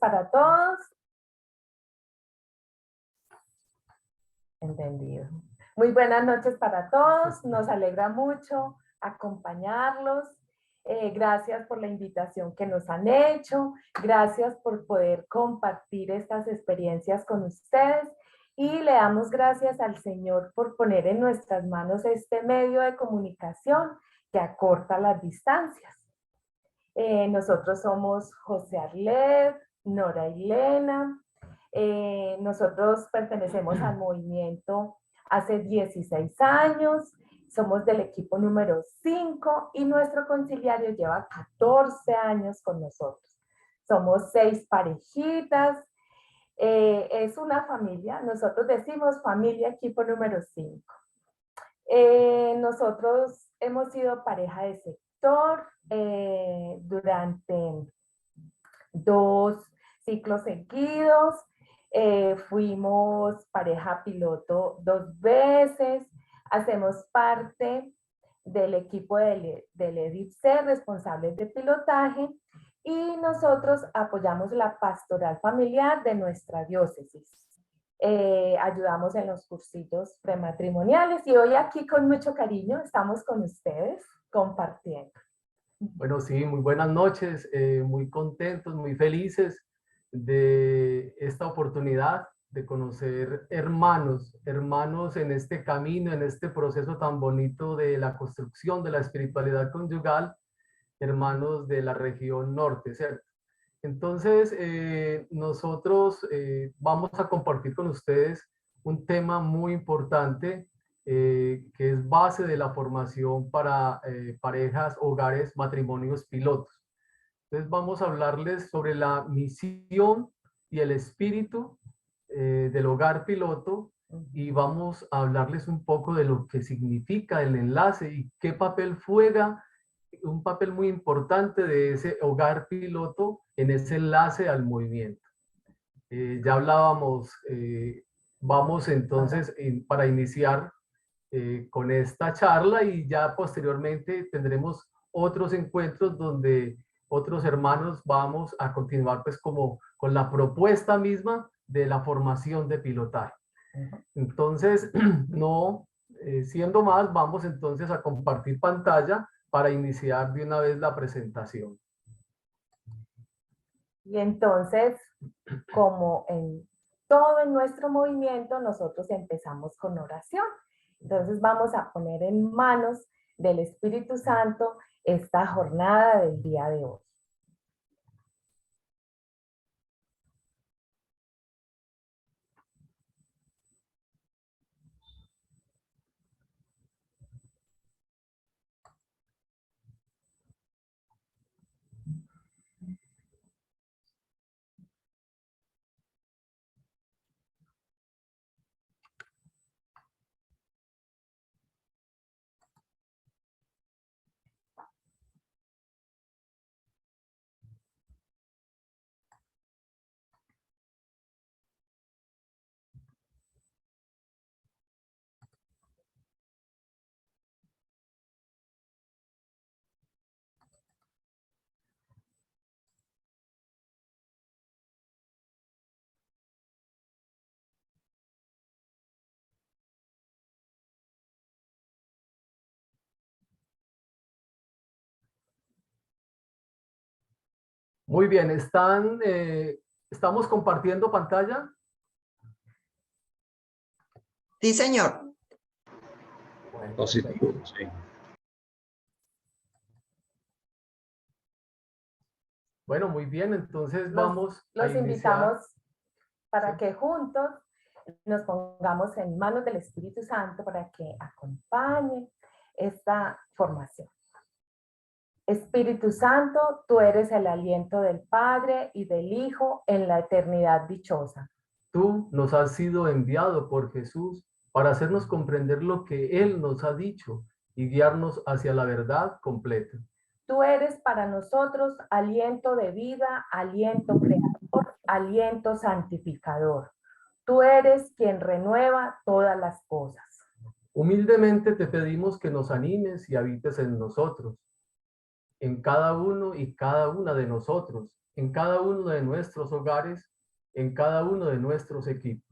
para todos. Entendido. Muy buenas noches para todos. Nos alegra mucho acompañarlos. Gracias por la invitación que nos han hecho. Gracias por poder compartir estas experiencias con ustedes. Y le damos gracias al Señor por poner en nuestras manos este medio de comunicación que acorta las distancias. Nosotros somos José Arlet, Nora Ilena. Nosotros pertenecemos al movimiento hace 16 años. Somos del equipo número 5 y nuestro conciliario lleva 14 años con nosotros. Somos 6 parejitas. Es una familia. Nosotros decimos familia equipo número 5. Nosotros hemos sido pareja de sector durante 2 ciclos seguidos. Fuimos pareja piloto 2 veces. Hacemos parte del equipo del EDIPC, responsables de pilotaje, y nosotros apoyamos la pastoral familiar de nuestra diócesis. Ayudamos en los cursitos prematrimoniales y hoy aquí con mucho cariño estamos con ustedes compartiendo. Bueno, sí, muy buenas noches, muy contentos, muy felices de esta oportunidad de conocer hermanos en este camino, en este proceso tan bonito de la construcción de la espiritualidad conyugal, hermanos de la región norte, ¿cierto? Entonces, nosotros vamos a compartir con ustedes un tema muy importante que es base de la formación para parejas, hogares, matrimonios pilotos. Entonces vamos a hablarles sobre la misión y el espíritu del hogar piloto y vamos a hablarles un poco de lo que significa el enlace y qué papel juega, un papel muy importante de ese hogar piloto en ese enlace al movimiento. Ya hablábamos, vamos entonces para iniciar con esta charla y ya posteriormente tendremos otros encuentros donde otros hermanos vamos a continuar pues como con la propuesta misma de la formación de pilotaje. Entonces, no siendo más, vamos entonces a compartir pantalla para iniciar de una vez la presentación. Y entonces, como en todo en nuestro movimiento, nosotros empezamos con oración. Entonces vamos a poner en manos del Espíritu Santo esta jornada del día de hoy. Muy bien, ¿estamos compartiendo pantalla? Sí, señor. Bueno, Positivo, sí. bueno, muy bien, entonces vamos los a iniciar. Invitamos para que juntos nos pongamos en manos del Espíritu Santo para que acompañe esta formación. Espíritu Santo, tú eres el aliento del Padre y del Hijo en la eternidad dichosa. Tú nos has sido enviado por Jesús para hacernos comprender lo que Él nos ha dicho y guiarnos hacia la verdad completa. Tú eres para nosotros aliento de vida, aliento creador, aliento santificador. Tú eres quien renueva todas las cosas. Humildemente te pedimos que nos animes y habites en nosotros, en cada uno y cada una de nosotros, en cada uno de nuestros hogares, en cada uno de nuestros equipos.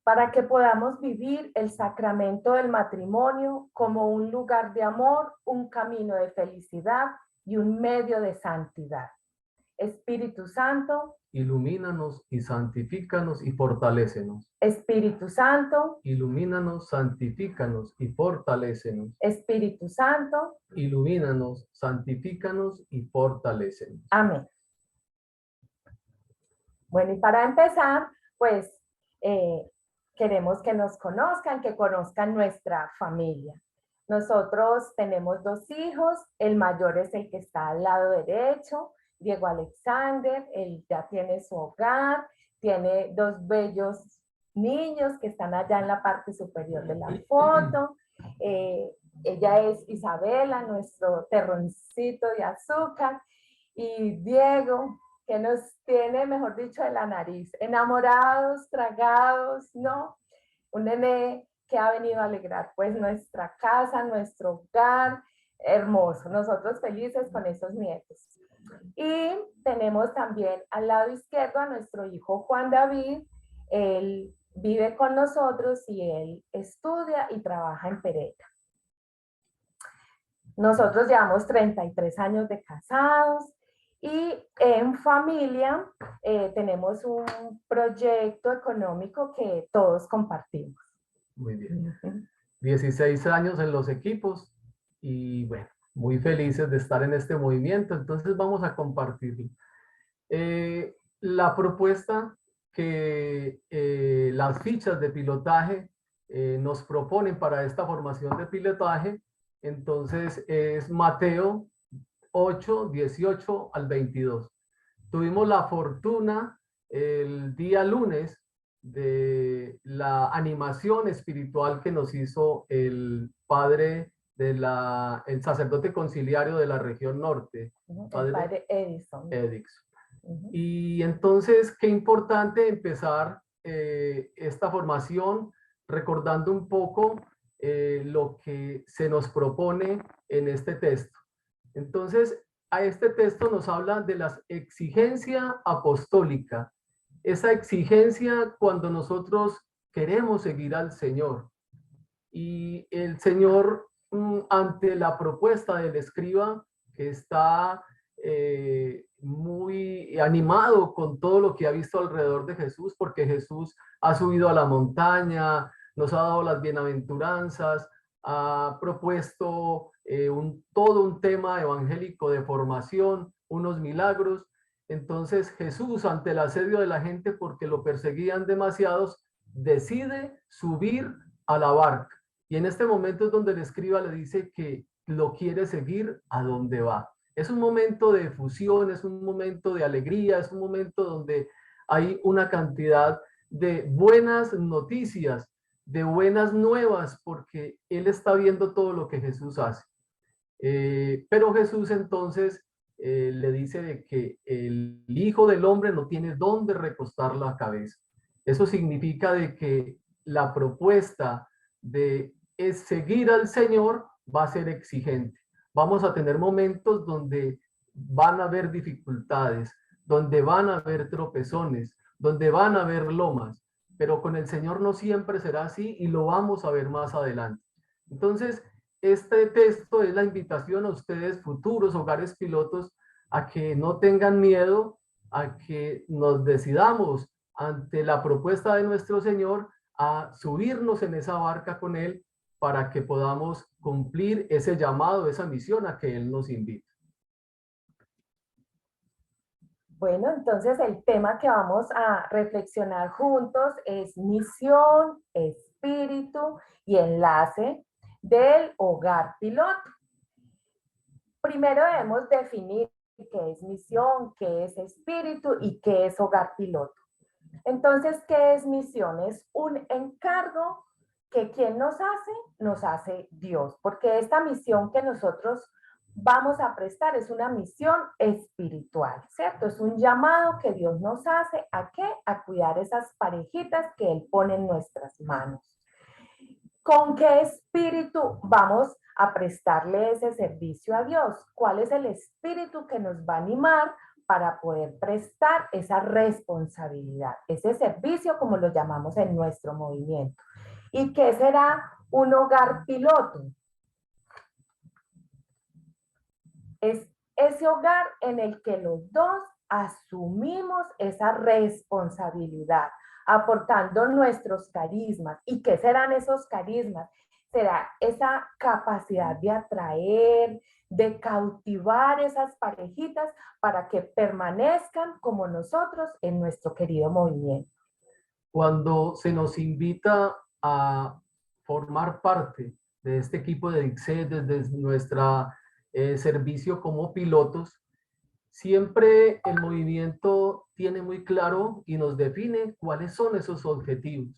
Para que podamos vivir el sacramento del matrimonio como un lugar de amor, un camino de felicidad y un medio de santidad. Espíritu Santo, Ilumínanos y santifícanos y fortalécenos. Espíritu Santo, Ilumínanos, santifícanos y fortalécenos. Espíritu Santo. Ilumínanos, santifícanos y fortalécenos. Amén. Bueno, y para empezar, pues queremos que nos conozcan, que conozcan nuestra familia. Nosotros tenemos 2 hijos, el mayor es el que está al lado derecho, Diego Alexander, él ya tiene su hogar, tiene 2 bellos niños que están allá en la parte superior de la foto. Ella es Isabela, nuestro terroncito de azúcar, y Diego, que nos tiene, mejor dicho, de la nariz, enamorados, tragados, ¿no? Un nene que ha venido a alegrar pues nuestra casa, nuestro hogar, hermoso. Nosotros felices con esos nietos. Y tenemos también al lado izquierdo a nuestro hijo Juan David. Él vive con nosotros y él estudia y trabaja en Pereira. Nosotros llevamos 33 años de casados y en familia tenemos un proyecto económico que todos compartimos. Muy bien. 16 años en los equipos y bueno, muy felices de estar en este movimiento. Entonces vamos a compartirlo. La propuesta que las fichas de pilotaje nos proponen para esta formación de pilotaje, entonces es Mateo 8, 18 al 22. Tuvimos la fortuna el día lunes de la animación espiritual que nos hizo el padre el sacerdote conciliario de la región norte, el padre Edison. Y entonces, qué importante empezar esta formación recordando un poco lo que se nos propone en este texto. Entonces, a este texto nos habla de la exigencia apostólica, esa exigencia cuando nosotros queremos seguir al Señor. Y el Señor, ante la propuesta del escriba, que está muy animado con todo lo que ha visto alrededor de Jesús, porque Jesús ha subido a la montaña, nos ha dado las bienaventuranzas, ha propuesto todo un tema evangélico de formación, unos milagros. Entonces Jesús, ante el asedio de la gente porque lo perseguían demasiados, decide subir a la barca. Y en este momento es donde el escriba le dice que lo quiere seguir a donde va. Es un momento de fusión, es un momento de alegría, es un momento donde hay una cantidad de buenas noticias, de buenas nuevas, porque él está viendo todo lo que Jesús hace. Pero Jesús entonces le dice de que el Hijo del Hombre no tiene dónde recostar la cabeza. Eso significa de que la propuesta de seguir al Señor va a ser exigente. Vamos a tener momentos donde van a haber dificultades, donde van a haber tropezones, donde van a haber lomas, pero con el Señor no siempre será así y lo vamos a ver más adelante. Entonces, este texto es la invitación a ustedes, futuros hogares pilotos, a que no tengan miedo, a que nos decidamos ante la propuesta de nuestro Señor a subirnos en esa barca con Él para que podamos cumplir ese llamado, esa misión a que Él nos invita. Bueno, entonces el tema que vamos a reflexionar juntos es misión, espíritu y enlace del hogar piloto. Primero debemos definir qué es misión, qué es espíritu y qué es hogar piloto. Entonces, ¿qué es misión? Es un encargo que quien nos hace Dios, porque esta misión que nosotros vamos a prestar es una misión espiritual, ¿cierto? Es un llamado que Dios nos hace, ¿a qué? A cuidar esas parejitas que Él pone en nuestras manos. ¿Con qué espíritu vamos a prestarle ese servicio a Dios? ¿Cuál es el espíritu que nos va a animar para poder prestar esa responsabilidad, ese servicio, como lo llamamos en nuestro movimiento? ¿Y qué será un hogar piloto? Es ese hogar en el que los dos asumimos esa responsabilidad, aportando nuestros carismas. ¿Y qué serán esos carismas? Será esa capacidad de atraer, de cautivar esas parejitas para que permanezcan como nosotros en nuestro querido movimiento. Cuando se nos invita a formar parte de este equipo de DICSET desde nuestro servicio como pilotos, siempre el movimiento tiene muy claro y nos define cuáles son esos objetivos.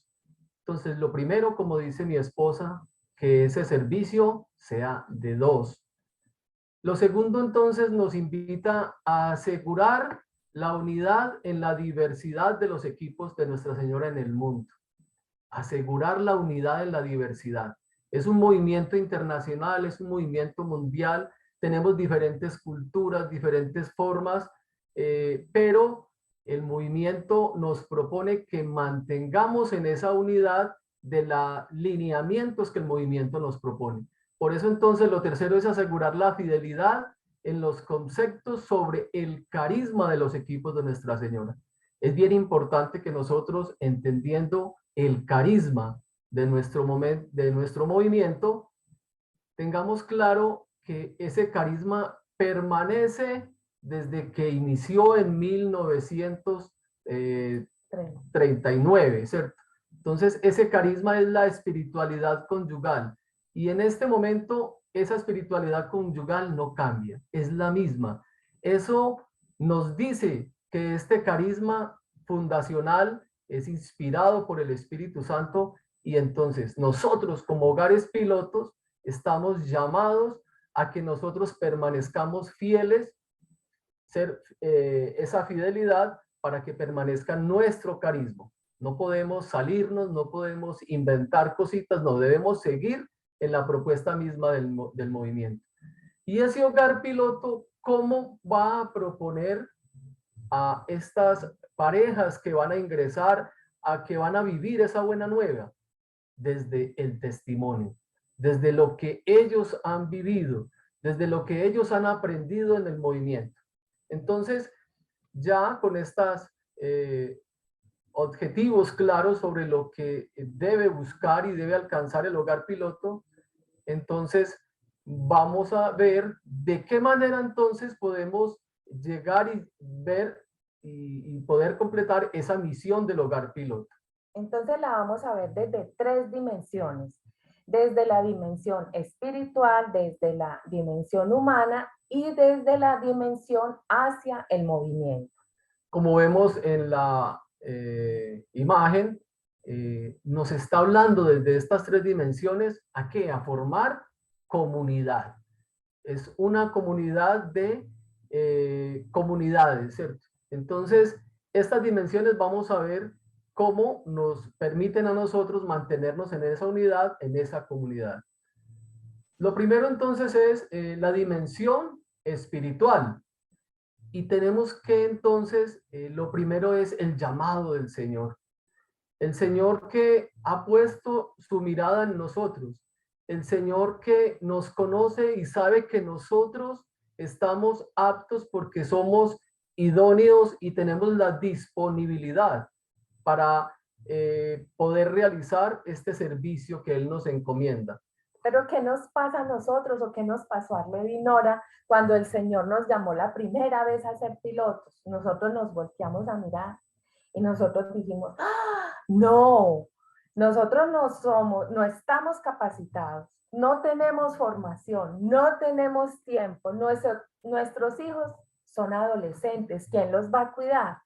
Entonces, lo primero, como dice mi esposa, que ese servicio sea de dos. Lo segundo, entonces, nos invita a asegurar la unidad en la diversidad de los equipos de Nuestra Señora en el mundo. Asegurar la unidad en la diversidad. Es un movimiento internacional, es un movimiento mundial, tenemos diferentes culturas, diferentes formas, pero el movimiento nos propone que mantengamos en esa unidad de los lineamientos que el movimiento nos propone. Por eso entonces lo tercero es asegurar la fidelidad en los conceptos sobre el carisma de los equipos de Nuestra Señora. Es bien importante que nosotros, entendiendo el carisma de nuestro movimiento, tengamos claro que ese carisma permanece desde que inició en 1939, ¿cierto? Entonces, ese carisma es la espiritualidad conyugal. Y en este momento, esa espiritualidad conyugal no cambia, es la misma. Eso nos dice que este carisma fundacional es inspirado por el Espíritu Santo y entonces nosotros como hogares pilotos estamos llamados a que nosotros permanezcamos fieles, esa fidelidad para que permanezca nuestro carisma. No podemos salirnos, no podemos inventar cositas, no debemos seguir en la propuesta misma del movimiento. Y ese hogar piloto, ¿cómo va a proponer a estas parejas que van a ingresar, a que van a vivir esa buena nueva? Desde el testimonio, desde lo que ellos han vivido, desde lo que ellos han aprendido en el movimiento. Entonces, ya con estos objetivos claros sobre lo que debe buscar y debe alcanzar el hogar piloto, entonces vamos a ver de qué manera entonces podemos llegar y ver y poder completar esa misión del hogar piloto. Entonces la vamos a ver desde tres dimensiones, desde la dimensión espiritual, desde la dimensión humana y desde la dimensión hacia el movimiento. Como vemos en la imagen, nos está hablando desde estas tres dimensiones ¿a qué? A formar comunidad. Es una comunidad de comunidades, ¿cierto? Entonces, estas dimensiones vamos a ver cómo nos permiten a nosotros mantenernos en esa unidad, en esa comunidad. Lo primero entonces es la dimensión espiritual. Y tenemos que entonces, lo primero es el llamado del Señor. El Señor que ha puesto su mirada en nosotros. El Señor que nos conoce y sabe que nosotros estamos aptos porque somos idóneos y tenemos la disponibilidad para poder realizar este servicio que Él nos encomienda. Pero ¿qué nos pasa a nosotros o qué nos pasó a Arley y Nora cuando el Señor nos llamó la primera vez a ser pilotos? Nosotros nos volteamos a mirar y nosotros dijimos, ¡ah, no! Nosotros no estamos capacitados, no tenemos formación, no tenemos tiempo, nuestros hijos son adolescentes, ¿quién los va a cuidar?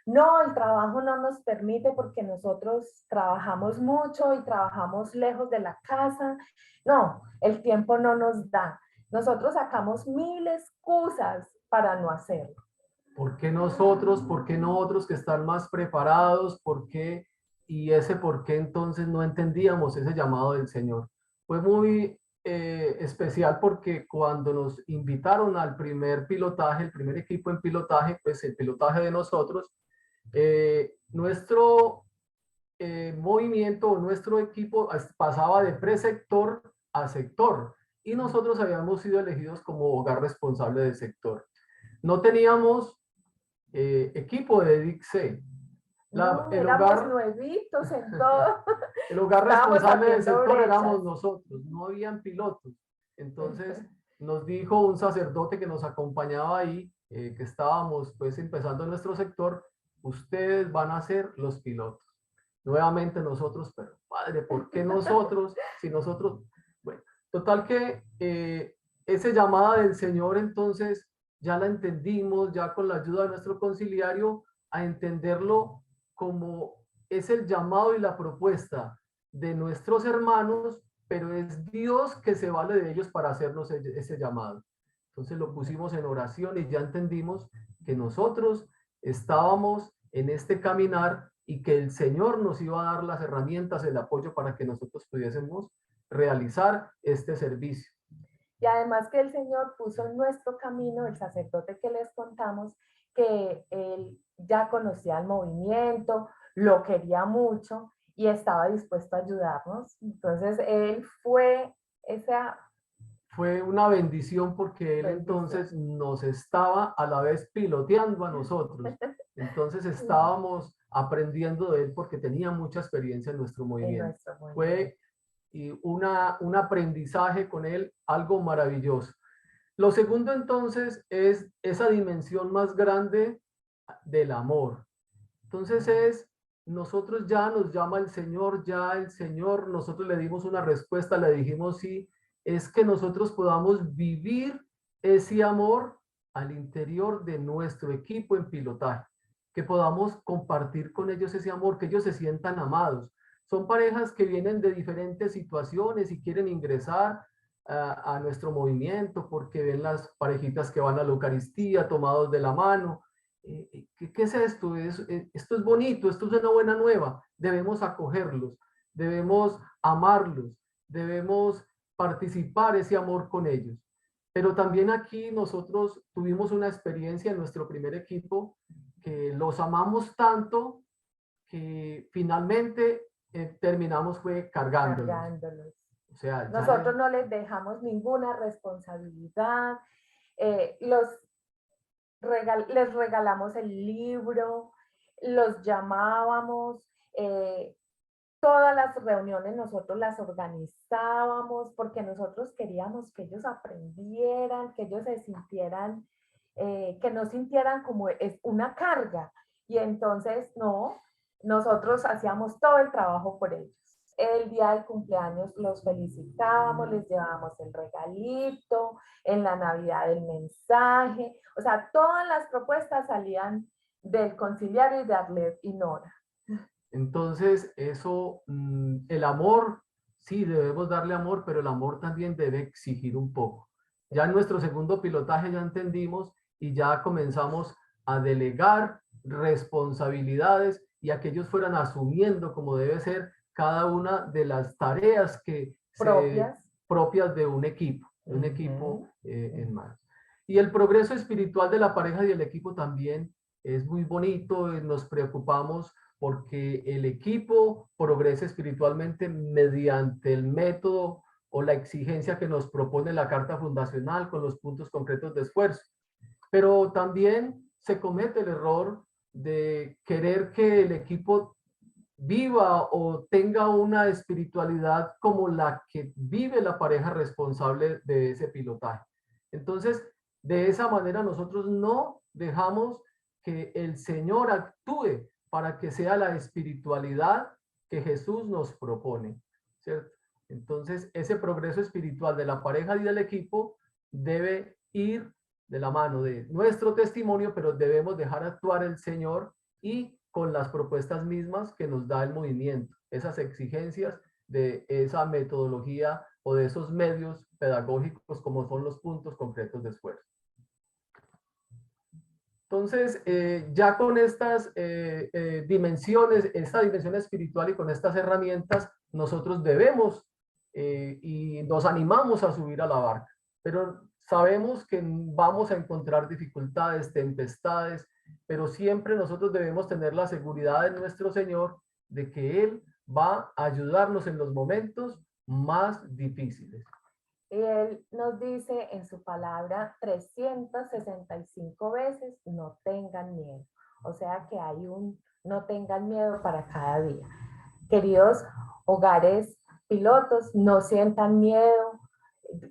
No, el trabajo no nos permite porque nosotros trabajamos mucho y trabajamos lejos de la casa. No, el tiempo no nos da. Nosotros sacamos 1000 excusas para no hacerlo. ¿Por qué nosotros? ¿Por qué no otros que están más preparados? ¿Por qué? y ese por qué entonces no entendíamos ese llamado del Señor. Fue muy especial porque cuando nos invitaron al primer pilotaje, el primer equipo en pilotaje, pues el pilotaje de nosotros, nuestro movimiento, nuestro equipo pasaba de presector a sector y nosotros habíamos sido elegidos como hogar responsable del sector. No teníamos equipo de DIC-C. No, El éramos hogar, nuevitos en todo. el hogar Estábamos responsable del abriendo sector éramos brechas. nosotros, no habían pilotos. Entonces nos dijo un sacerdote que nos acompañaba ahí, que estábamos pues empezando en nuestro sector, ustedes van a ser los pilotos. Nuevamente nosotros, pero padre, ¿por qué nosotros? Si nosotros, bueno, total que ese llamada del Señor entonces ya la entendimos, ya con la ayuda de nuestro conciliario, a entenderlo como es el llamado y la propuesta de nuestros hermanos, pero es Dios que se vale de ellos para hacernos ese llamado. Entonces lo pusimos en oración y ya entendimos que nosotros estábamos en este caminar y que el Señor nos iba a dar las herramientas, el apoyo para que nosotros pudiésemos realizar este servicio. Y además que el Señor puso en nuestro camino el sacerdote que les contamos, que él ya conocía el movimiento, lo quería mucho y estaba dispuesto a ayudarnos. Entonces él fue esa... Fue una bendición porque él bendición. entonces nos estaba a la vez piloteando a nosotros. Entonces estábamos aprendiendo de él porque tenía mucha experiencia en nuestro movimiento. Fue un aprendizaje con él, algo maravilloso. Lo segundo entonces es esa dimensión más grande del amor. Entonces nosotros ya nos llama el Señor, ya el Señor, nosotros le dimos una respuesta, le dijimos sí, es que nosotros podamos vivir ese amor al interior de nuestro equipo en pilotaje, que podamos compartir con ellos ese amor, que ellos se sientan amados. Son parejas que vienen de diferentes situaciones y quieren ingresar a nuestro movimiento porque ven las parejitas que van a la Eucaristía tomados de la mano. ¿Qué es esto? Esto es bonito, esto es una buena nueva. Debemos acogerlos, debemos amarlos, debemos participar ese amor con ellos. Pero también aquí nosotros tuvimos una experiencia en nuestro primer equipo que los amamos tanto que finalmente terminamos fue cargándolos. O sea, nosotros no les dejamos ninguna responsabilidad. Les regalamos el libro, los llamábamos, todas las reuniones nosotros las organizábamos porque nosotros queríamos que ellos aprendieran, que ellos se sintieran, que no sintieran como es una carga. Y entonces, no, nosotros hacíamos todo el trabajo por ellos. El día del cumpleaños los felicitábamos, les llevábamos el regalito, en la Navidad el mensaje, o sea, todas las propuestas salían del conciliario y de Arlet y Nora. Entonces, eso, el amor, sí, debemos darle amor, pero el amor también debe exigir un poco. Ya en nuestro segundo pilotaje ya entendimos y ya comenzamos a delegar responsabilidades y a que ellos fueran asumiendo como debe ser cada una de las tareas que propias de un equipo, en más. Y el progreso espiritual de la pareja y el equipo también es muy bonito, nos preocupamos porque el equipo progrese espiritualmente mediante el método o la exigencia que nos propone la carta fundacional con los puntos concretos de esfuerzo. Pero también se comete el error de querer que el equipo viva o tenga una espiritualidad como la que vive la pareja responsable de ese pilotaje. Entonces, de esa manera nosotros no dejamos que el Señor actúe para que sea la espiritualidad que Jesús nos propone, ¿cierto? Entonces, ese progreso espiritual de la pareja y del equipo debe ir de la mano de nuestro testimonio, pero debemos dejar actuar el Señor y con las propuestas mismas que nos da el movimiento, esas exigencias de esa metodología o de esos medios pedagógicos como son los puntos concretos de esfuerzo. Entonces, ya con estas dimensiones, esta dimensión espiritual y con estas herramientas, nosotros debemos y nos animamos a subir a la barca. Pero sabemos que vamos a encontrar dificultades, tempestades, pero siempre nosotros debemos tener la seguridad en nuestro Señor de que Él va a ayudarnos en los momentos más difíciles. Y Él nos dice en su palabra 365 veces, no tengan miedo. O sea que hay no tengan miedo para cada día. Queridos hogares pilotos, no sientan miedo.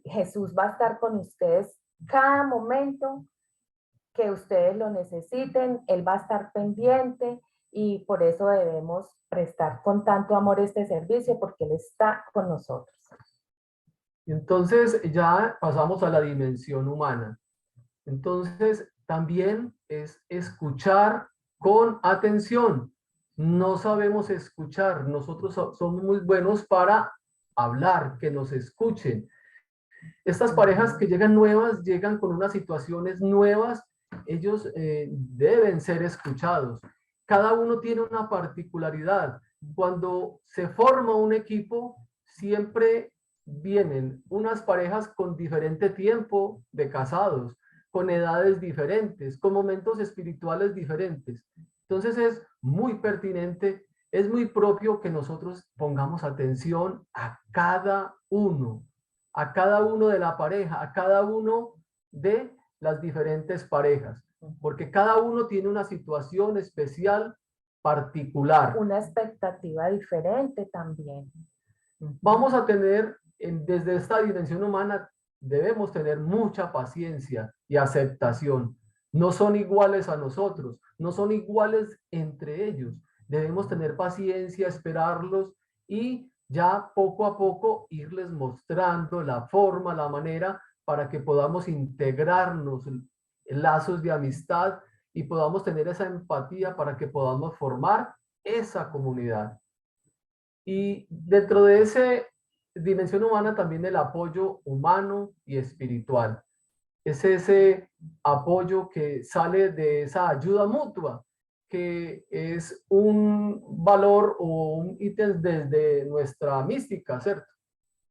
Jesús va a estar con ustedes cada momento que ustedes lo necesiten. Él va a estar pendiente y por eso debemos prestar con tanto amor este servicio, porque Él está con nosotros. Entonces ya pasamos a la dimensión humana. Entonces también es escuchar con atención. No sabemos escuchar. Nosotros somos muy buenos para hablar, que nos escuchen. Estas parejas que llegan nuevas, llegan con unas situaciones nuevas, ellos deben ser escuchados. Cada uno tiene una particularidad. Cuando se forma un equipo, siempre vienen unas parejas con diferente tiempo de casados, con edades diferentes, con momentos espirituales diferentes. Entonces es muy pertinente, es muy propio que nosotros pongamos atención a cada uno de la pareja, a cada uno de las diferentes parejas, porque cada uno tiene una situación especial particular. Una expectativa diferente también. Vamos a tener, desde esta dimensión humana, debemos tener mucha paciencia y aceptación. No son iguales a nosotros, no son iguales entre ellos. Debemos tener paciencia, esperarlos y ya poco a poco irles mostrando la forma, la manera para que podamos integrarnos en lazos de amistad y podamos tener esa empatía para que podamos formar esa comunidad. Y dentro de esa dimensión humana también el apoyo humano y espiritual. Es ese apoyo que sale de esa ayuda mutua, que es un valor o un ítem desde nuestra mística, ¿cierto?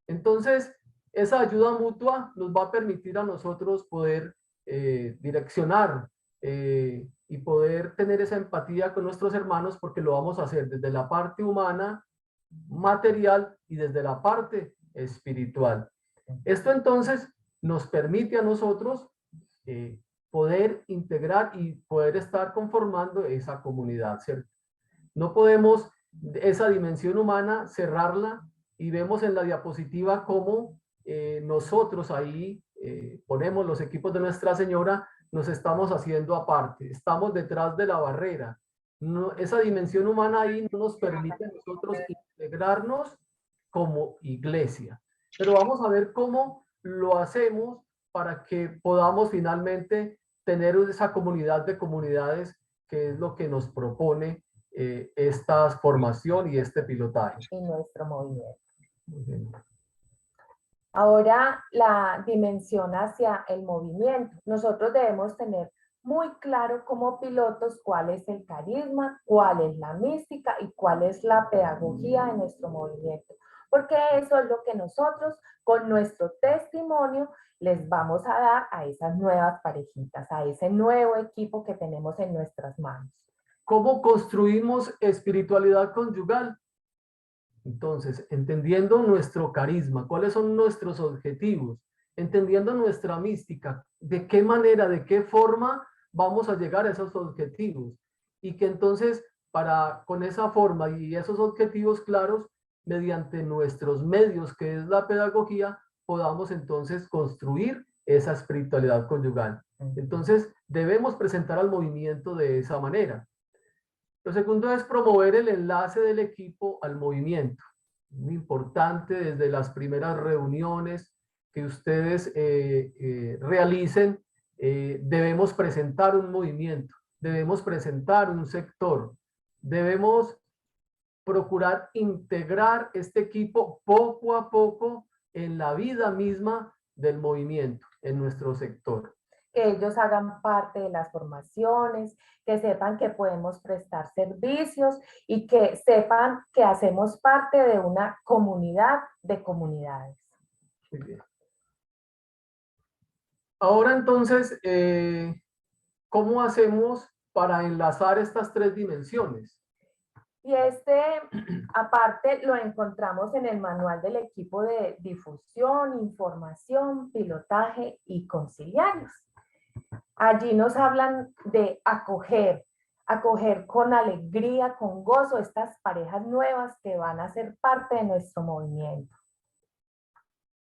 Entonces, esa ayuda mutua nos va a permitir a nosotros poder direccionar y poder tener esa empatía con nuestros hermanos, porque lo vamos a hacer desde la parte humana, material y desde la parte espiritual. Esto entonces nos permite a nosotros poder integrar y poder estar conformando esa comunidad, ¿cierto? No podemos esa dimensión humana cerrarla y vemos en la diapositiva cómo nosotros ahí ponemos los equipos de Nuestra Señora, nos estamos haciendo aparte, estamos detrás de la barrera. No, esa dimensión humana ahí no nos permite a nosotros integrarnos como iglesia. Pero vamos a ver cómo lo hacemos para que podamos finalmente tener esa comunidad de comunidades que es lo que nos propone esta formación y este pilotaje. Y nuestro movimiento. Ahora la dimensión hacia el movimiento. Nosotros debemos tener muy claro como pilotos cuál es el carisma, cuál es la mística y cuál es la pedagogía de nuestro movimiento. Porque eso es lo que nosotros con nuestro testimonio les vamos a dar a esas nuevas parejitas, a ese nuevo equipo que tenemos en nuestras manos. ¿Cómo construimos espiritualidad conyugal? Entonces, entendiendo nuestro carisma, cuáles son nuestros objetivos, entendiendo nuestra mística, de qué manera, de qué forma vamos a llegar a esos objetivos. Y que entonces, con esa forma y esos objetivos claros, mediante nuestros medios, que es la pedagogía, podamos entonces construir esa espiritualidad conyugal. Entonces, debemos presentar al movimiento de esa manera. Lo segundo es promover el enlace del equipo al movimiento. Muy importante desde las primeras reuniones que ustedes realicen, debemos presentar un movimiento, debemos presentar un sector, debemos procurar integrar este equipo poco a poco en la vida misma del movimiento, en nuestro sector. que ellos hagan parte de las formaciones, que sepan que podemos prestar servicios y que sepan que hacemos parte de una comunidad de comunidades. Muy bien. Ahora entonces, ¿cómo hacemos para enlazar estas tres dimensiones? Y aparte, lo encontramos en el manual del equipo de difusión, información, pilotaje y conciliarios. Allí nos hablan de acoger con alegría, con gozo, estas parejas nuevas que van a ser parte de nuestro movimiento.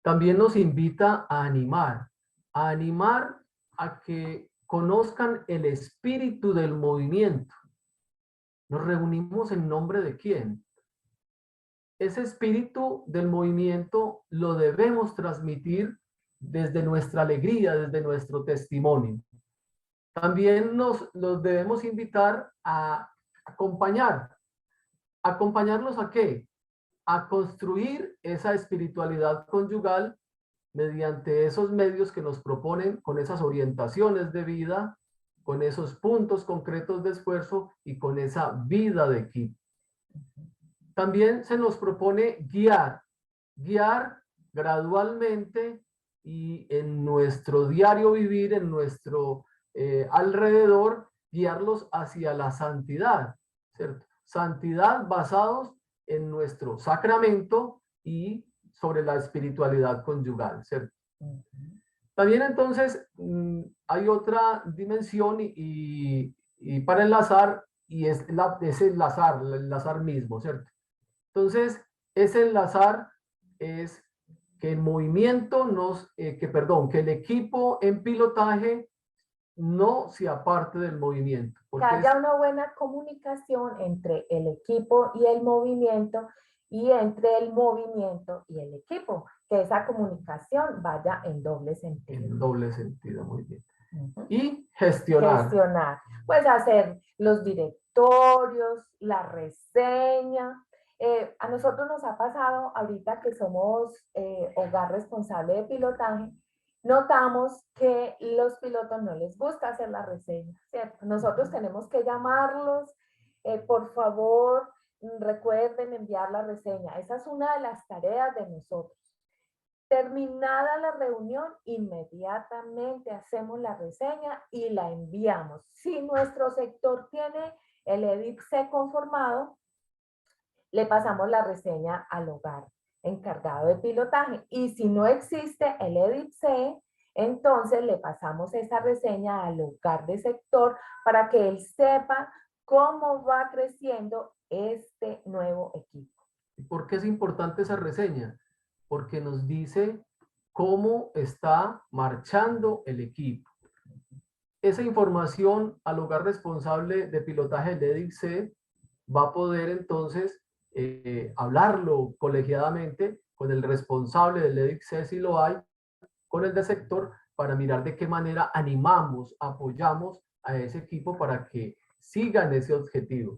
También nos invita a animar a que conozcan el espíritu del movimiento. Nos reunimos en nombre de quién. Ese espíritu del movimiento lo debemos transmitir desde nuestra alegría, desde nuestro testimonio. También los debemos invitar a ¿acompañarlos a qué? A construir esa espiritualidad conyugal mediante esos medios que nos proponen, con esas orientaciones de vida, con esos puntos concretos de esfuerzo y con esa vida de equipo. También se nos propone guiar gradualmente y en nuestro diario vivir, en nuestro alrededor, guiarlos hacia la santidad, ¿cierto? Santidad basados en nuestro sacramento y sobre la espiritualidad conyugal, ¿cierto? También entonces hay otra dimensión y para enlazar, y es enlazar mismo, ¿cierto? Entonces, ese enlazar es que el movimiento que el equipo en pilotaje no se aparte del movimiento. Que haya una buena comunicación entre el equipo y el movimiento y entre el movimiento y el equipo, que esa comunicación vaya en doble sentido. En doble sentido, muy bien. Y gestionar. Gestionar, pues hacer los directorios, la reseña. A nosotros nos ha pasado ahorita que somos hogar responsable de pilotaje, notamos que los pilotos no les gusta hacer la reseña, ¿cierto? Nosotros tenemos que llamarlos, por favor, recuerden enviar la reseña. Esa es una de las tareas de nosotros. Terminada la reunión, inmediatamente hacemos la reseña y la enviamos. Si nuestro sector tiene el EDIC-C conformado, le pasamos la reseña al hogar encargado de pilotaje. Y si no existe el EDIC-C, entonces le pasamos esa reseña al hogar de sector para que él sepa cómo va creciendo este nuevo equipo. ¿Y por qué es importante esa reseña? Porque nos dice cómo está marchando el equipo. Esa información al hogar responsable de pilotaje del EDIC-C va a poder entonces hablarlo colegiadamente con el responsable del EDIC-C si lo hay, con el de sector, para mirar de qué manera animamos, apoyamos a ese equipo para que sigan ese objetivo.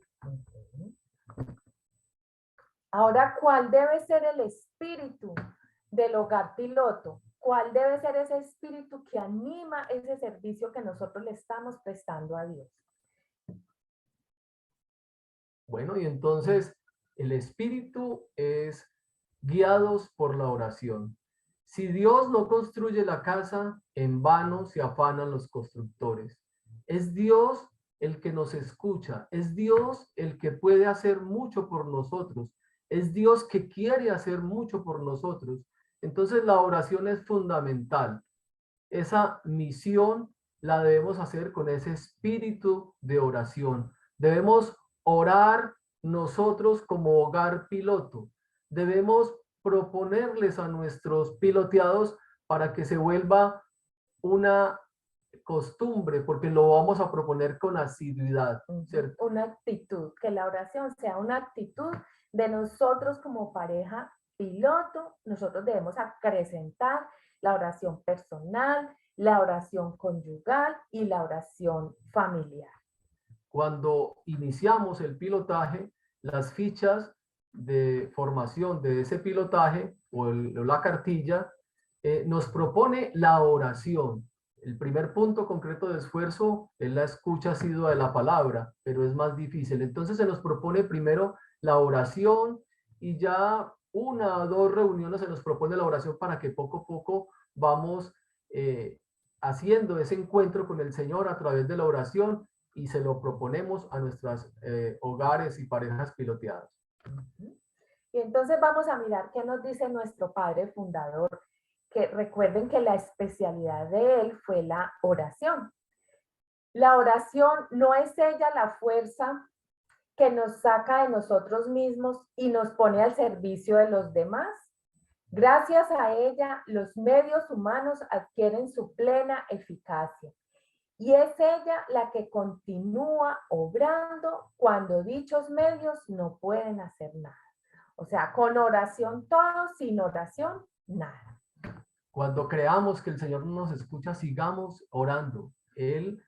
Ahora, ¿cuál debe ser el espíritu del hogar piloto? ¿Cuál debe ser ese espíritu que anima ese servicio que nosotros le estamos prestando a Dios? Bueno, y entonces el espíritu es guiados por la oración. Si Dios no construye la casa, en vano se afanan los constructores. Es Dios el que nos escucha, es Dios el que puede hacer mucho por nosotros, es Dios que quiere hacer mucho por nosotros. Entonces la oración es fundamental. Esa misión la debemos hacer con ese espíritu de oración. Debemos orar nosotros como hogar piloto. Debemos proponerles a nuestros piloteados para que se vuelva una costumbre, porque lo vamos a proponer con asiduidad, ¿cierto? Una actitud, que la oración sea una actitud de nosotros como pareja piloto. Nosotros debemos acrecentar la oración personal, la oración conyugal y la oración familiar. Cuando iniciamos el pilotaje, las fichas de formación de ese pilotaje o la cartilla nos propone la oración. El primer punto concreto de esfuerzo es la escucha asidua de la palabra, pero es más difícil. Entonces se nos propone primero la oración y ya una o dos reuniones se nos propone la oración para que poco a poco vamos haciendo ese encuentro con el Señor a través de la oración y se lo proponemos a nuestros hogares y parejas piloteadas. Y entonces vamos a mirar qué nos dice nuestro padre fundador, que recuerden que la especialidad de él fue la oración. La oración no es ella la fuerza que nos saca de nosotros mismos y nos pone al servicio de los demás. Gracias a ella, los medios humanos adquieren su plena eficacia. Y es ella la que continúa obrando cuando dichos medios no pueden hacer nada. O sea, con oración todo, sin oración nada. Cuando creamos que el Señor nos escucha, sigamos orando. Él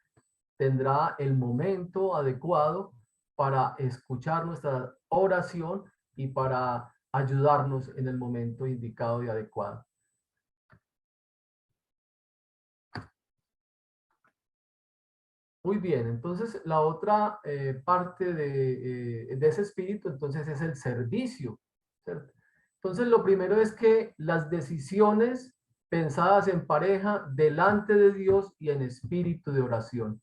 tendrá el momento adecuado para escuchar nuestra oración y para ayudarnos en el momento indicado y adecuado. Muy bien, entonces la otra parte de ese espíritu entonces es el servicio, ¿cierto? Entonces lo primero es que las decisiones pensadas en pareja delante de Dios y en espíritu de oración.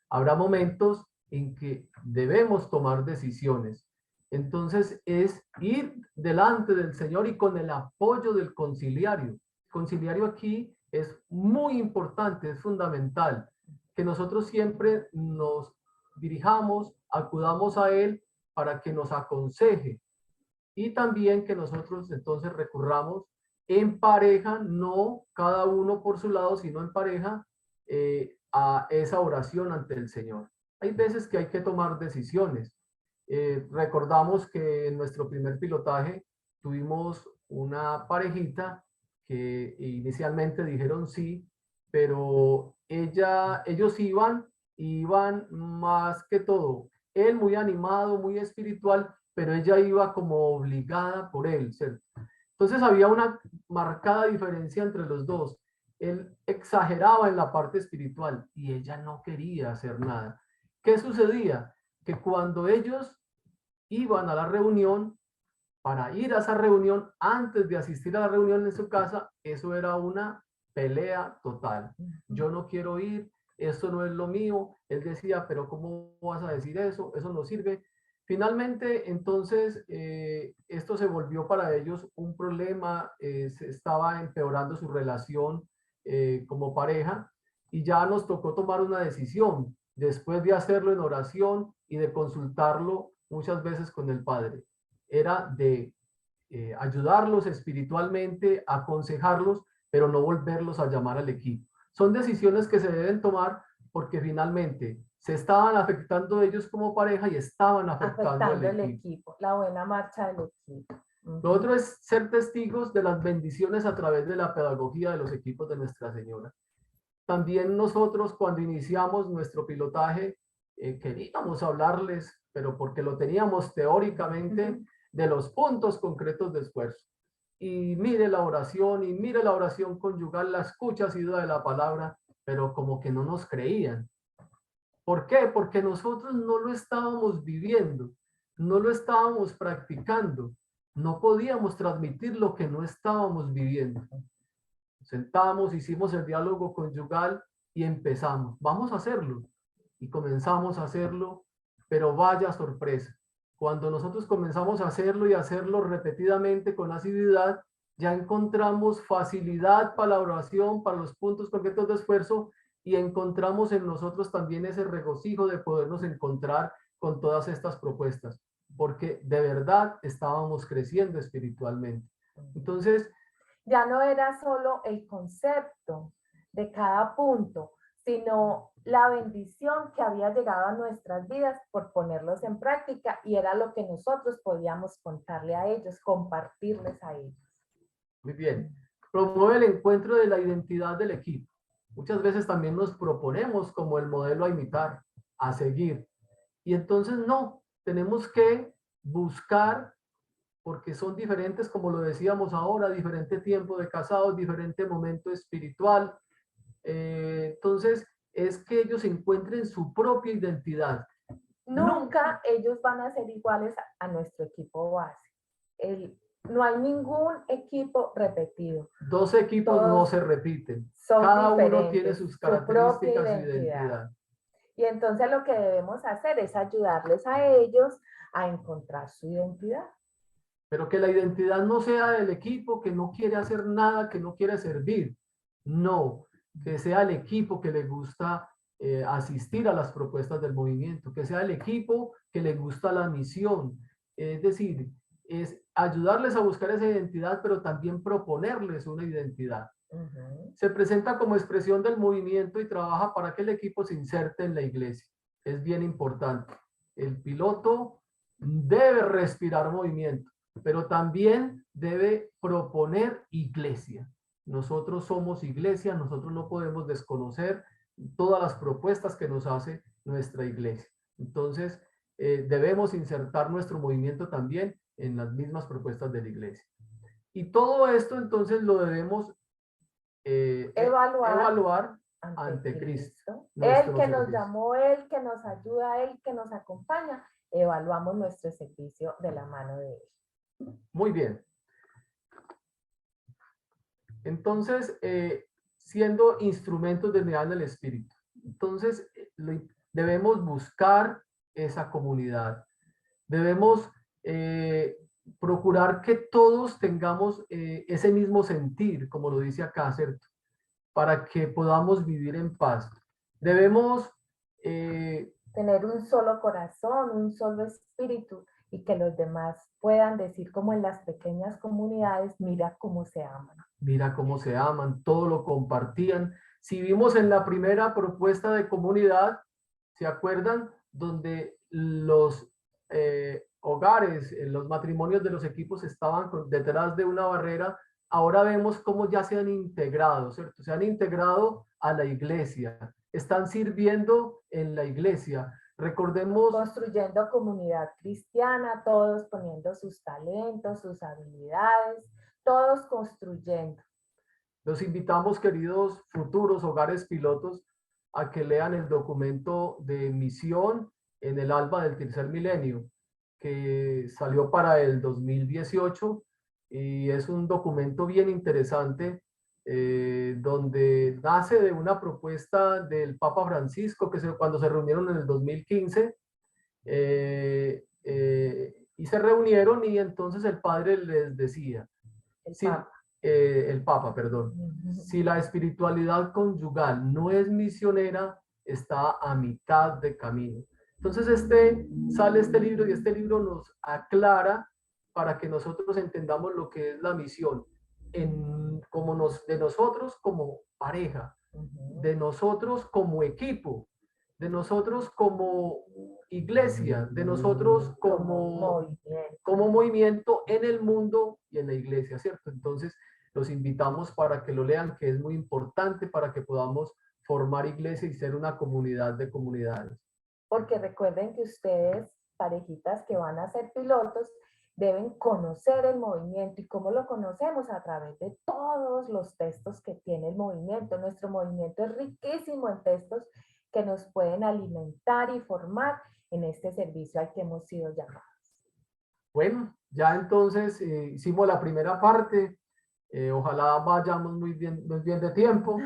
Habrá momentos en que debemos tomar decisiones. Entonces es ir delante del Señor y con el apoyo del conciliario. El conciliario aquí es muy importante, es fundamental, que nosotros siempre nos dirijamos, acudamos a Él para que nos aconseje y también que nosotros entonces recurramos en pareja, no cada uno por su lado, sino en pareja, a esa oración ante el Señor. Hay veces que hay que tomar decisiones. Recordamos que en nuestro primer pilotaje tuvimos una parejita que inicialmente dijeron sí, pero ellos iban más que todo. Él muy animado, muy espiritual, pero ella iba como obligada por él, ¿cierto? Entonces había una marcada diferencia entre los dos. Él exageraba en la parte espiritual y ella no quería hacer nada. ¿Qué sucedía? Que cuando ellos iban a la reunión, para ir a esa reunión, antes de asistir a la reunión en su casa, eso era una pelea total. Yo no quiero ir, esto no es lo mío. Él decía, pero ¿cómo vas a decir eso? Eso no sirve. Finalmente, entonces, esto se volvió para ellos un problema, se estaba empeorando su relación como pareja y ya nos tocó tomar una decisión después de hacerlo en oración y de consultarlo muchas veces con el Padre. Era de ayudarlos espiritualmente, aconsejarlos, pero no volverlos a llamar al equipo. Son decisiones que se deben tomar porque finalmente se estaban afectando ellos como pareja y estaban afectando el equipo, la buena marcha del equipo. Lo otro es ser testigos de las bendiciones a través de la pedagogía de los equipos de Nuestra Señora. También nosotros cuando iniciamos nuestro pilotaje queríamos hablarles, pero porque lo teníamos teóricamente, de los puntos concretos de esfuerzo. Y mire la oración conyugal, la escucha asidua de la palabra, pero como que no nos creían. ¿Por qué? Porque nosotros no lo estábamos viviendo, no lo estábamos practicando, no podíamos transmitir lo que no estábamos viviendo. Sentamos, hicimos el diálogo conyugal y empezamos. Vamos a hacerlo. Y comenzamos a hacerlo, pero vaya sorpresa. Cuando nosotros comenzamos a hacerlo y hacerlo repetidamente con asiduidad, ya encontramos facilidad para la oración, para los puntos concretos de esfuerzo y encontramos en nosotros también ese regocijo de podernos encontrar con todas estas propuestas, porque de verdad estábamos creciendo espiritualmente. Entonces, ya no era solo el concepto de cada punto, sino la bendición que había llegado a nuestras vidas por ponerlos en práctica y era lo que nosotros podíamos contarle a ellos, compartirles a ellos. Muy bien. Promueve el encuentro de la identidad del equipo. Muchas veces también nos proponemos como el modelo a imitar, a seguir. Y entonces no, tenemos que buscar, porque son diferentes, como lo decíamos ahora, diferente tiempo de casados, diferente momento espiritual, Entonces, es que ellos encuentren su propia identidad. Nunca ellos van a ser iguales a nuestro equipo base. No hay ningún equipo repetido. Dos equipos no Todos se repiten. son Cada uno tiene diferentes, sus su propia características, su identidad. identidad. Y entonces lo que debemos hacer es ayudarles a ellos a encontrar su identidad. Pero que la identidad no sea del equipo que no quiere hacer nada, que no quiere servir. No, que sea el equipo que le gusta asistir a las propuestas del movimiento, que sea el equipo que le gusta la misión. Es decir, es ayudarles a buscar esa identidad, pero también proponerles una identidad. Se presenta como expresión del movimiento y trabaja para que el equipo se inserte en la iglesia. Es bien importante. El piloto debe respirar movimiento, pero también debe proponer iglesia. Nosotros somos iglesia, nosotros no podemos desconocer todas las propuestas que nos hace nuestra iglesia. Entonces, debemos insertar nuestro movimiento también en las mismas propuestas de la iglesia. Y todo esto entonces lo debemos evaluar ante Cristo. Él que nos llamó, Él que nos ayuda, Él que nos acompaña, evaluamos nuestro servicio de la mano de Él. Muy bien. Entonces, siendo instrumentos de unidad del Espíritu. Entonces, debemos buscar esa comunidad. Debemos procurar que todos tengamos ese mismo sentir, como lo dice acá, ¿cierto? Para que podamos vivir en paz. Debemos tener un solo corazón, un solo espíritu, y que los demás puedan decir como en las pequeñas comunidades, mira cómo se aman. Mira cómo se aman, todo lo compartían. Si vimos en la primera propuesta de comunidad, ¿se acuerdan? Donde los hogares, los matrimonios de los equipos estaban detrás de una barrera, ahora vemos cómo ya se han integrado, ¿cierto? Se han integrado a la iglesia, están sirviendo en la iglesia. Recordemos... Construyendo comunidad cristiana, todos poniendo sus talentos, sus habilidades, todos construyendo. Los invitamos, queridos futuros hogares pilotos, a que lean el documento de misión en el alba del tercer milenio, que salió para el 2018 y es un documento bien interesante donde nace de una propuesta del Papa Francisco cuando se reunieron en el 2015 y se reunieron y entonces el padre les decía, el Papa, perdón, si la espiritualidad conyugal no es misionera, está a mitad de camino. Entonces sale este libro y este libro nos aclara para que nosotros entendamos lo que es la misión de nosotros como pareja, de nosotros como equipo, de nosotros como iglesia, de nosotros como movimiento en el mundo y en la iglesia, ¿cierto? Entonces, los invitamos para que lo lean, que es muy importante para que podamos formar iglesia y ser una comunidad de comunidades. Porque recuerden que ustedes, parejitas que van a ser pilotos, deben conocer el movimiento. ¿Y cómo lo conocemos? A través de todos los textos que tiene el movimiento. Nuestro movimiento es riquísimo en textos que nos pueden alimentar y formar en este servicio al que hemos sido llamados. Bueno, ya entonces hicimos la primera parte. Ojalá vayamos muy bien de tiempo.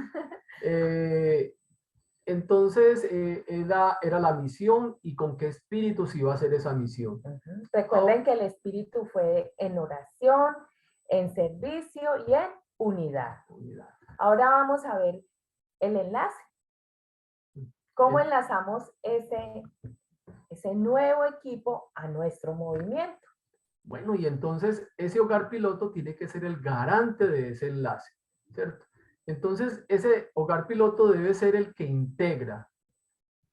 Entonces, era la misión y con qué espíritu se iba a hacer esa misión. Recuerden que el espíritu fue en oración, en servicio y en unidad. Ahora vamos a ver el enlace. ¿Cómo enlazamos ese nuevo equipo a nuestro movimiento? Bueno, y entonces ese hogar piloto tiene que ser el garante de ese enlace, ¿cierto? Entonces, ese hogar piloto debe ser el que integra,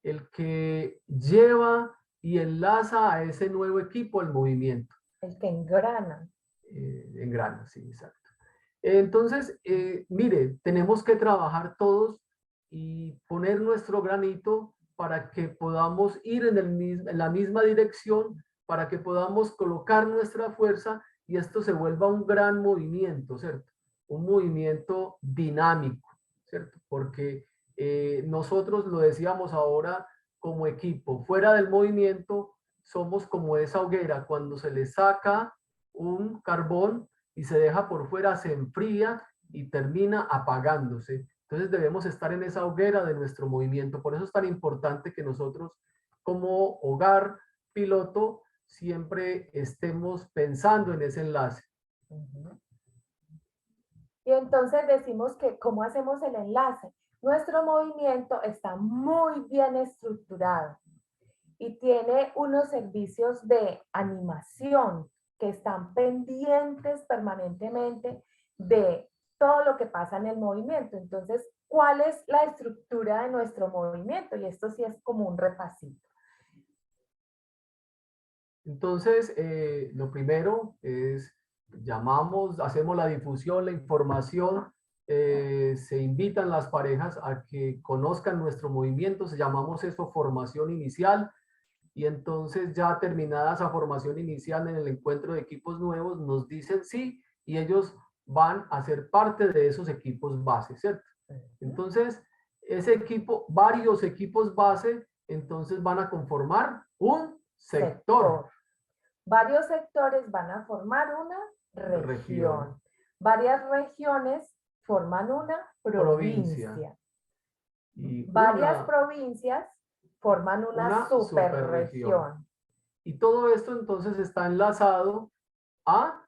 el que lleva y enlaza a ese nuevo equipo al movimiento. El que engrana. Engrana, sí, exacto. Entonces, mire, tenemos que trabajar todos y poner nuestro granito para que podamos ir en la misma dirección, para que podamos colocar nuestra fuerza y esto se vuelva un gran movimiento, ¿cierto? Un movimiento dinámico, ¿cierto? Porque nosotros lo decíamos ahora como equipo, fuera del movimiento somos como esa hoguera, cuando se le saca un carbón y se deja por fuera, se enfría y termina apagándose. Entonces debemos estar en esa hoguera de nuestro movimiento. Por eso es tan importante que nosotros como hogar piloto siempre estemos pensando en ese enlace. Y entonces decimos que, ¿cómo hacemos el enlace? Nuestro movimiento está muy bien estructurado y tiene unos servicios de animación que están pendientes permanentemente de todo lo que pasa en el movimiento. Entonces, ¿cuál es la estructura de nuestro movimiento? Y esto sí es como un repasito. Entonces, lo primero es, llamamos, hacemos la difusión, la información, se invitan las parejas a que conozcan nuestro movimiento, llamamos eso formación inicial, y entonces ya terminada esa formación inicial en el encuentro de equipos nuevos, nos dicen sí, y ellos van a ser parte de esos equipos base, ¿cierto? Entonces, ese equipo, varios equipos base, entonces van a conformar un sector. Varios sectores van a formar una región. Varias regiones forman una provincia. Y varias provincias forman una superregión. Y todo esto entonces está enlazado a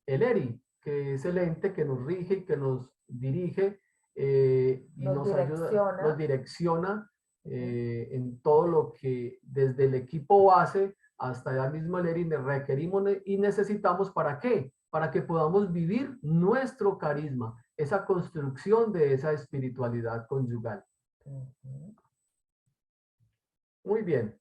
el ERI, que es el ente que nos rige y que nos dirige y nos ayuda, nos direcciona en todo lo que desde el equipo base hasta allá mismo el ERI requerimos y necesitamos. ¿Para qué? Para que podamos vivir nuestro carisma, esa construcción de esa espiritualidad conyugal. Muy bien.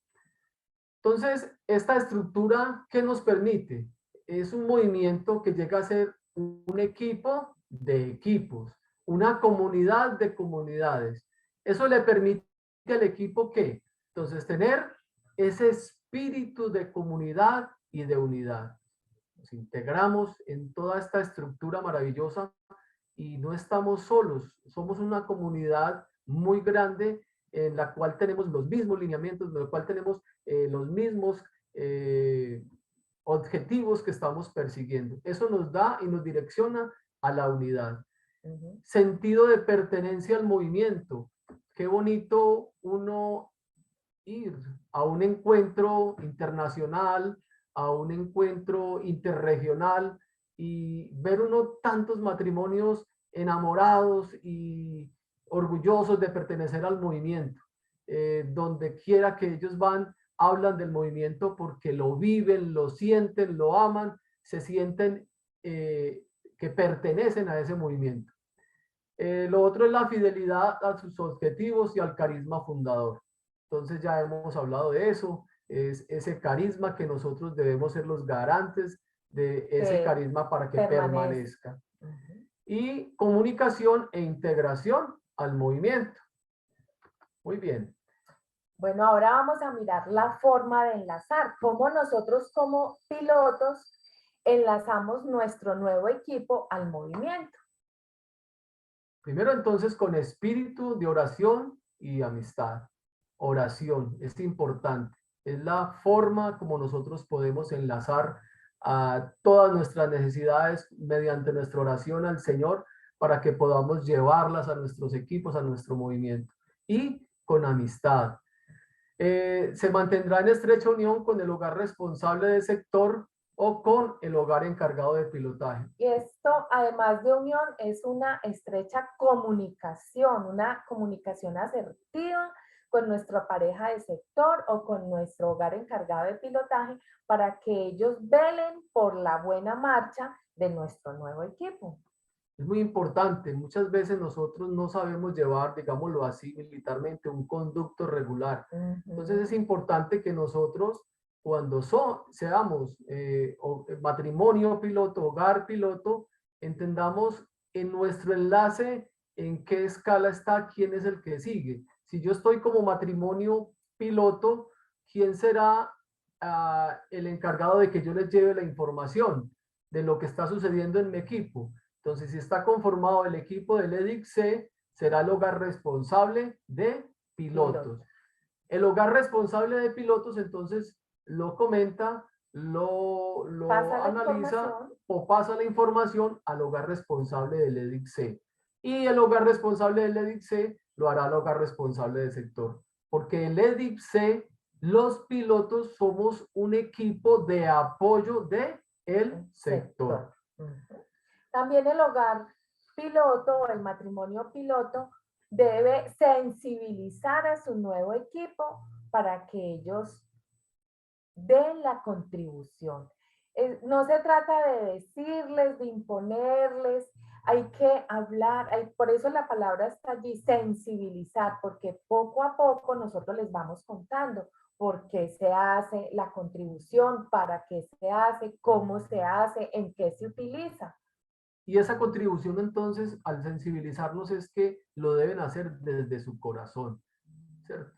Entonces, esta estructura, ¿qué nos permite? Es un movimiento que llega a ser un equipo de equipos, una comunidad de comunidades. Eso le permite al equipo, ¿qué? Entonces, tener ese espíritu de comunidad y de unidad. Nos integramos en toda esta estructura maravillosa y no estamos solos, somos una comunidad muy grande en la cual tenemos los mismos lineamientos, en la cual tenemos los mismos objetivos que estamos persiguiendo. Eso nos da y nos direcciona a la unidad. Sentido de pertenencia al movimiento. Qué bonito uno ir a un encuentro internacional, a un encuentro interregional y ver uno tantos matrimonios enamorados y orgullosos de pertenecer al movimiento. Donde quiera que ellos van, hablan del movimiento porque lo viven, lo sienten, lo aman, se sienten que pertenecen a ese movimiento. Lo otro es la fidelidad a sus objetivos y al carisma fundador. Entonces ya hemos hablado de eso, es ese carisma que nosotros debemos ser los garantes de ese carisma para que permanezca. Y comunicación e integración al movimiento. Muy bien. Bueno, ahora vamos a mirar la forma de enlazar, cómo nosotros como pilotos enlazamos nuestro nuevo equipo al movimiento. Primero entonces con espíritu de oración y amistad. Oración es importante. Es la forma como nosotros podemos enlazar a todas nuestras necesidades mediante nuestra oración al Señor para que podamos llevarlas a nuestros equipos, a nuestro movimiento. Y con amistad. Se mantendrá en estrecha unión con el hogar responsable del sector o con el hogar encargado de pilotaje. Y esto, además de unión, es una estrecha comunicación, una comunicación asertiva con nuestra pareja de sector o con nuestro hogar encargado de pilotaje para que ellos velen por la buena marcha de nuestro nuevo equipo. Es muy importante, muchas veces nosotros no sabemos llevar, digámoslo así, militarmente, un conducto regular. Entonces es importante que nosotros, cuando seamos matrimonio piloto, hogar piloto, entendamos en nuestro enlace en qué escala está, quién es el que sigue. Si yo estoy como matrimonio piloto, ¿quién será el encargado de que yo les lleve la información de lo que está sucediendo en mi equipo? Entonces, si está conformado el equipo del EDIC-C, será el hogar responsable de pilotos. El hogar responsable de pilotos, entonces, lo comenta, lo analiza o pasa la información al hogar responsable del EDIC-C. Y el hogar responsable del EDIC-C lo hará el hogar responsable del sector. Porque el EDIC-C, los pilotos somos un equipo de apoyo del sector. También el hogar piloto o el matrimonio piloto debe sensibilizar a su nuevo equipo para que ellos den la contribución. No se trata de decirles, de imponerles, hay que hablar, por eso la palabra está allí, sensibilizar, porque poco a poco nosotros les vamos contando por qué se hace la contribución, para qué se hace, cómo se hace, en qué se utiliza. Y esa contribución entonces, al sensibilizarnos, es que lo deben hacer desde su corazón, ¿cierto?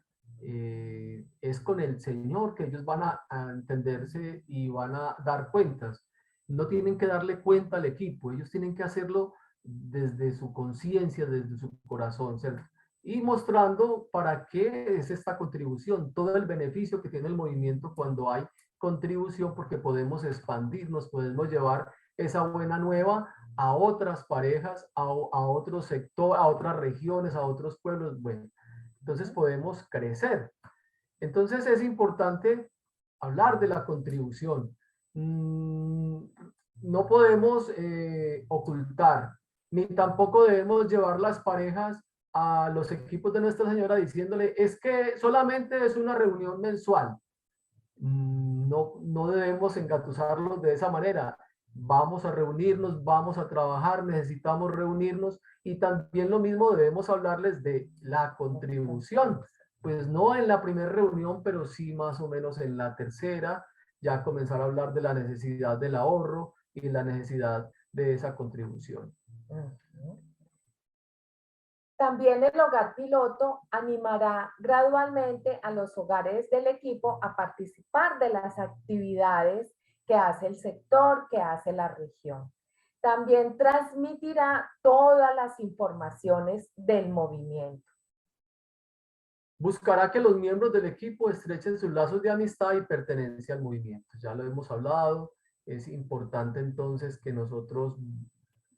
Es con el Señor que ellos van a entenderse y van a dar cuentas. No tienen que darle cuenta al equipo, ellos tienen que hacerlo desde su conciencia, desde su corazón, ¿cierto? Y mostrando para qué es esta contribución, todo el beneficio que tiene el movimiento cuando hay contribución, porque podemos expandirnos, podemos llevar esa buena nueva a otras parejas, a otro sector, a otras regiones, a otros pueblos. Bueno, entonces podemos crecer. Entonces es importante hablar de la contribución. No podemos ocultar, ni tampoco debemos llevar las parejas a los equipos de Nuestra Señora diciéndole, es que solamente es una reunión mensual. No debemos engatusarlos de esa manera. Vamos a reunirnos, vamos a trabajar, necesitamos reunirnos, y también lo mismo debemos hablarles de la contribución. Pues no en la primera reunión, pero sí más o menos en la tercera, ya comenzar a hablar de la necesidad del ahorro y la necesidad de esa contribución. También el hogar piloto animará gradualmente a los hogares del equipo a participar de las actividades que hace el sector, que hace la región. También transmitirá todas las informaciones del movimiento. Buscará que los miembros del equipo estrechen sus lazos de amistad y pertenencia al movimiento. Ya lo hemos hablado, es importante entonces que nosotros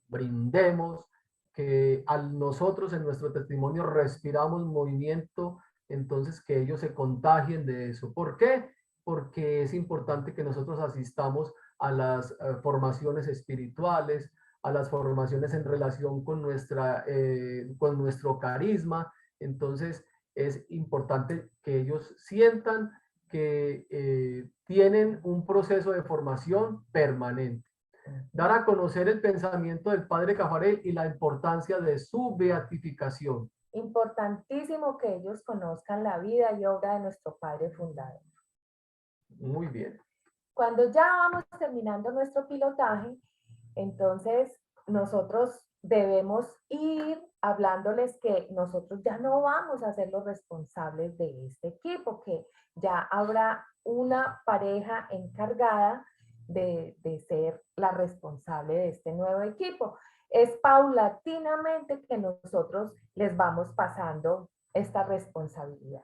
brindemos, que nosotros en nuestro testimonio respiramos movimiento, entonces que ellos se contagien de eso. ¿Por qué? Porque es importante que nosotros asistamos a las formaciones espirituales, a las formaciones en relación con nuestro carisma. Entonces es importante que ellos sientan que tienen un proceso de formación permanente. Dar a conocer el pensamiento del padre Caffarel y la importancia de su beatificación. Importantísimo que ellos conozcan la vida y obra de nuestro padre fundador. Muy bien. Cuando ya vamos terminando nuestro pilotaje, entonces nosotros debemos ir hablándoles que nosotros ya no vamos a ser los responsables de este equipo, que ya habrá una pareja encargada de ser la responsable de este nuevo equipo. Es paulatinamente que nosotros les vamos pasando esta responsabilidad.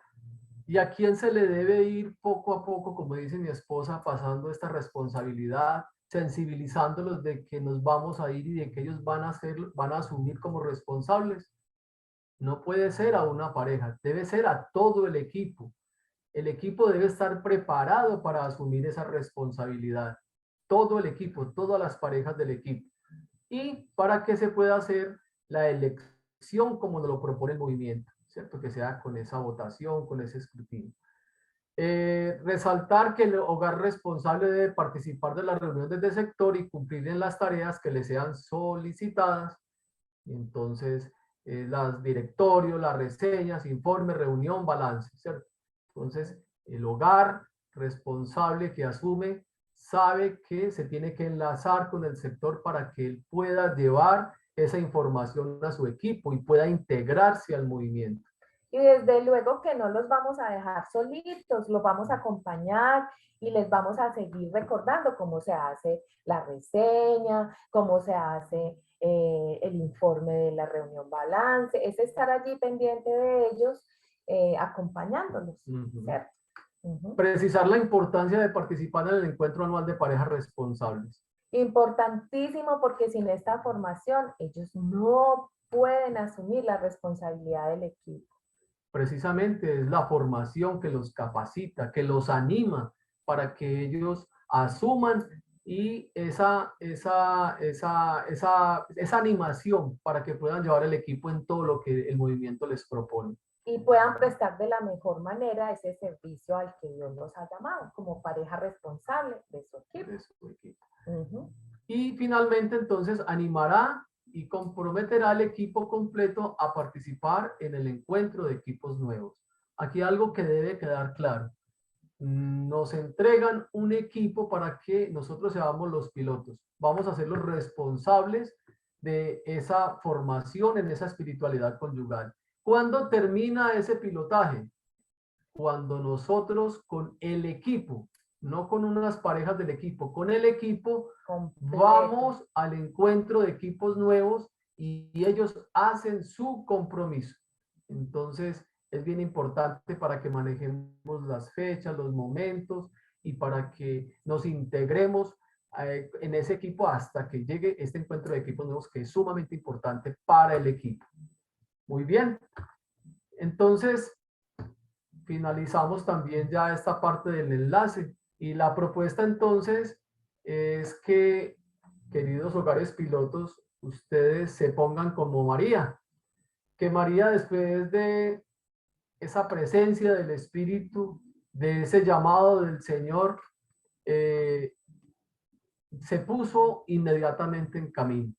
¿Y a quién se le debe ir poco a poco, como dice mi esposa, pasando esta responsabilidad, sensibilizándolos de que nos vamos a ir y de que ellos van a asumir como responsables? No puede ser a una pareja, debe ser a todo el equipo. El equipo debe estar preparado para asumir esa responsabilidad. Todo el equipo, todas las parejas del equipo. Y para que se pueda hacer la elección como nos lo propone el movimiento, ¿cierto? Que sea con esa votación, con ese escrutinio. Resaltar que el hogar responsable debe participar de las reuniones de sector y cumplir en las tareas que le sean solicitadas. Entonces, las directorios, las reseñas, informes, reunión, balance, ¿cierto? Entonces, el hogar responsable que asume sabe que se tiene que enlazar con el sector para que él pueda llevar esa información a su equipo y pueda integrarse al movimiento. Y desde luego que no los vamos a dejar solitos, los vamos a acompañar y les vamos a seguir recordando cómo se hace la reseña, cómo se hace el informe de la reunión balance, es estar allí pendiente de ellos, acompañándolos, ¿cierto? Precisar la importancia de participar en el encuentro anual de parejas responsables. Importantísimo, porque sin esta formación ellos no pueden asumir la responsabilidad del equipo. Precisamente es la formación que los capacita, que los anima para que ellos asuman y esa animación para que puedan llevar el equipo en todo lo que el movimiento les propone. Y puedan prestar de la mejor manera ese servicio al que Dios los ha llamado, como pareja responsable de su equipo. De su equipo. Y finalmente, entonces, animará y comprometerá al equipo completo a participar en el encuentro de equipos nuevos. Aquí algo que debe quedar claro. Nos entregan un equipo para que nosotros seamos los pilotos. Vamos a ser los responsables de esa formación en esa espiritualidad conyugal. ¿Cuándo termina ese pilotaje? Cuando nosotros con el equipo, no con unas parejas del equipo, con el equipo vamos al encuentro de equipos nuevos y ellos hacen su compromiso. Entonces, es bien importante para que manejemos las fechas, los momentos y para que nos integremos en ese equipo hasta que llegue este encuentro de equipos nuevos, que es sumamente importante para el equipo. Muy bien. Entonces, finalizamos también ya esta parte del enlace. Y la propuesta entonces es que, queridos hogares pilotos, ustedes se pongan como María. Que María, después de esa presencia del Espíritu, de ese llamado del Señor, se puso inmediatamente en camino.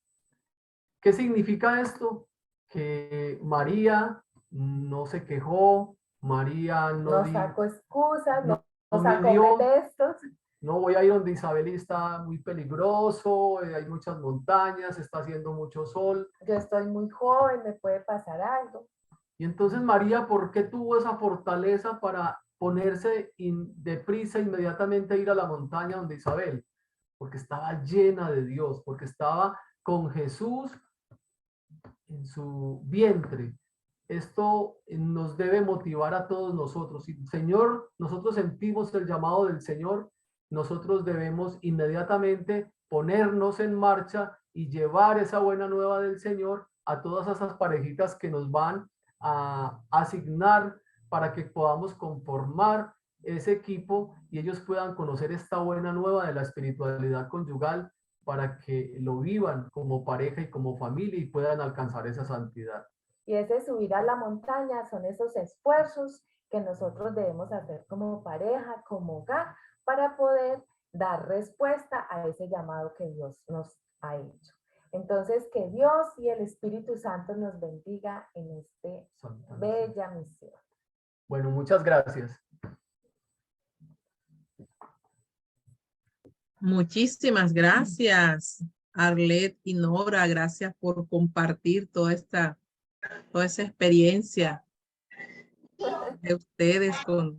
¿Qué significa esto? Que María no se quejó, María no sacó excusas, no no sacó pretextos. No voy a ir donde Isabel, está muy peligroso, hay muchas montañas, está haciendo mucho sol. Yo estoy muy joven, me puede pasar algo. Y entonces María, ¿por qué tuvo esa fortaleza para ponerse deprisa inmediatamente a ir a la montaña donde Isabel? Porque estaba llena de Dios, porque estaba con Jesús en su vientre. Esto nos debe motivar a todos nosotros. Si Señor, nosotros sentimos el llamado del Señor, nosotros debemos inmediatamente ponernos en marcha y llevar esa buena nueva del Señor a todas esas parejitas que nos van a asignar para que podamos conformar ese equipo y ellos puedan conocer esta buena nueva de la espiritualidad conyugal para que lo vivan como pareja y como familia y puedan alcanzar esa santidad. Y ese subir a la montaña son esos esfuerzos que nosotros debemos hacer como pareja, como hogar, para poder dar respuesta a ese llamado que Dios nos ha hecho. Entonces, que Dios y el Espíritu Santo nos bendiga en esta bella misión. Bueno, muchas gracias. Muchísimas gracias, Arlet y Nora. Gracias por compartir toda esa experiencia de ustedes con